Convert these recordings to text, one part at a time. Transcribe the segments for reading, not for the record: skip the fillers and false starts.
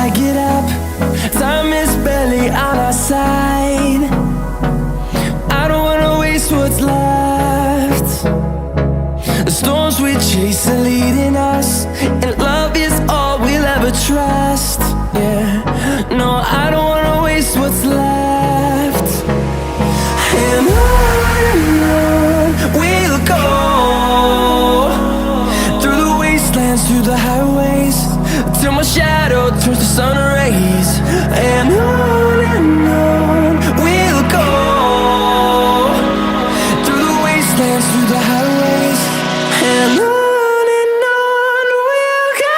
I get up, time is barely on our side. I don't wanna waste what's left. The storms we chase are leading us, and love is all we'll ever trust. Yeah, no, I don't wanna waste what's left. And on we'll go, through the wastelands, through the highways, till my shadow turns to sun rays. And on we'll go, through the wastelands, through the highways, and on we'll go.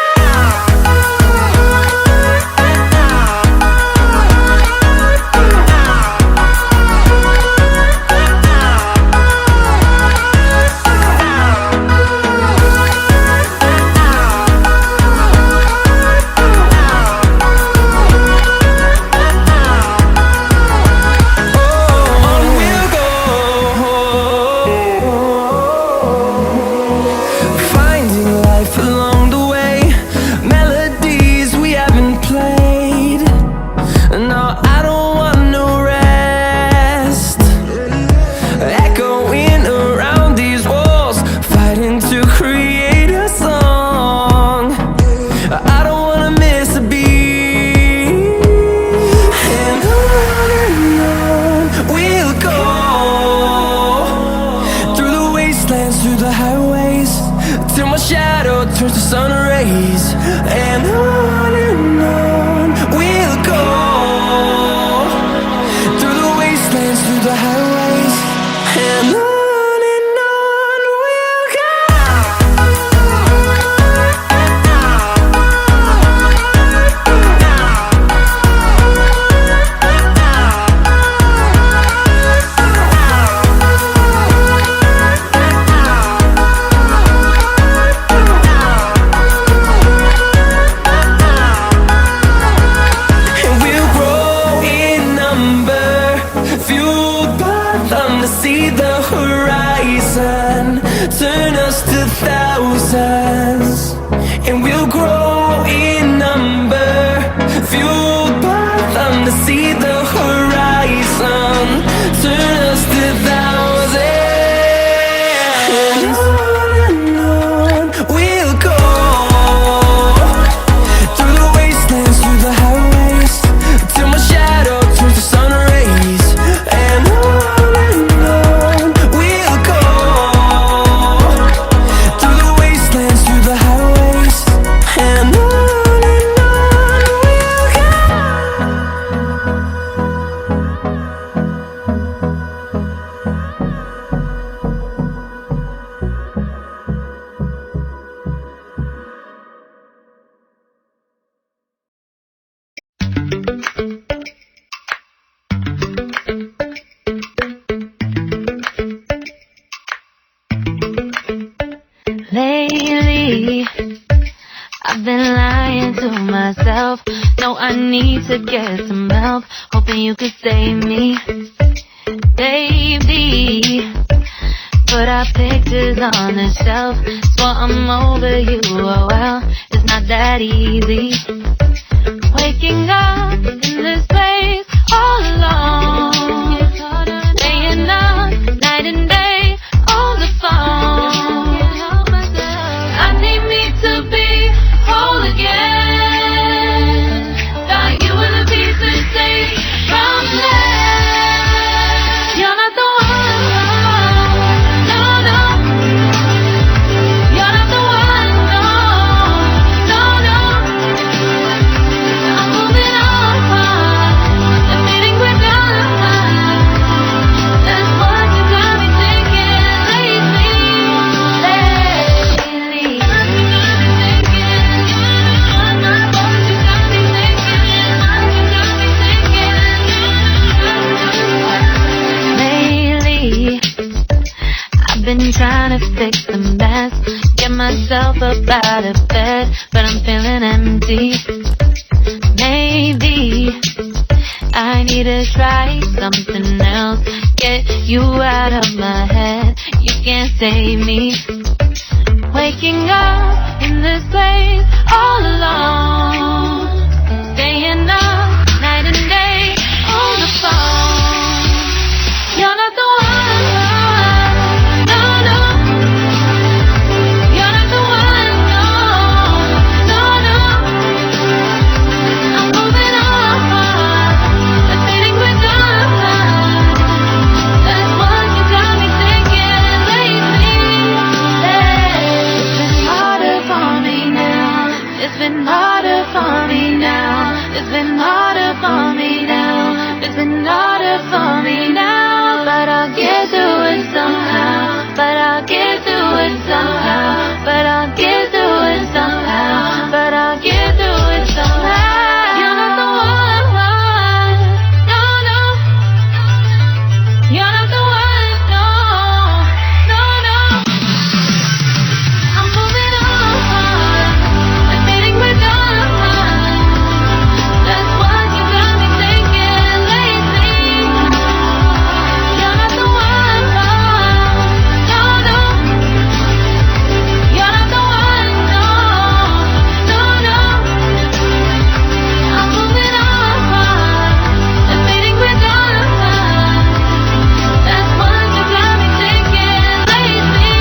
Through the highways, till my shadow turns to sun rays. And on we'll go, through the wastelands, through the highways, and on we'll go. See the horizon turn us to thousands, and we'll grow in number, fueled by them. To see the horizon turn us to thousands, and on we'll go, through the wastelands, through the highways, till my shadow turns to sun rays. And lately, I've been lying to myself. No, I need to get some help, hoping you could save me, baby. Put our pictures on the shelf, swore I'm over you, oh well, it's not that easy. Waking up in this place all alone, staying up night and day on the phone. Trying to fix the mess, get myself up out of bed, but I'm feeling empty. Maybe I need to try something else, get you out of my head. You can't save me. Waking up in this place all alone, staying up night and day on the phone. You're not the one, no, no. You're not the one, no, no, no. I'm moving on, the feeling we're done. That's what you got me thinking lately. It's been harder for me now. It's been harder for me now. It's been harder for me now. It's been harder for me now. But I'll get through it somehow. But I'll get through it somehow. But I'll get through it somehow. But I'll get through it somehow. You're not the one, no, no. You're not the one, no, no, no. I'm moving on, the feeling we're done. That's what you got me thinking lately. You're not the one, no, no. You're not the one, no, no, no. I'm moving on, the feeling we're done. That's what you got me thinking lately.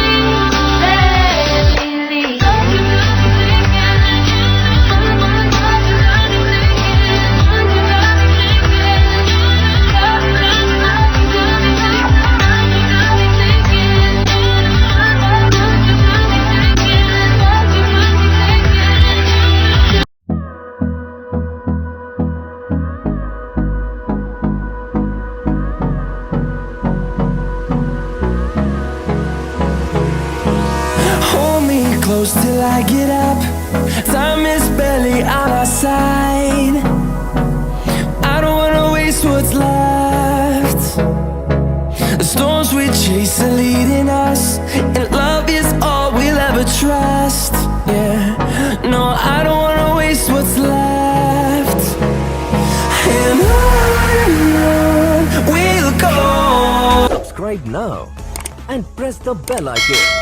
Hold me close till I get up. Time is barely on our side. I don't wanna waste what's left. The storms we chase are leading us, and love is all we'll ever trust. Yeah, no, I don't wanna waste what's left. And on we'll go. Subscribe now and press the bell icon.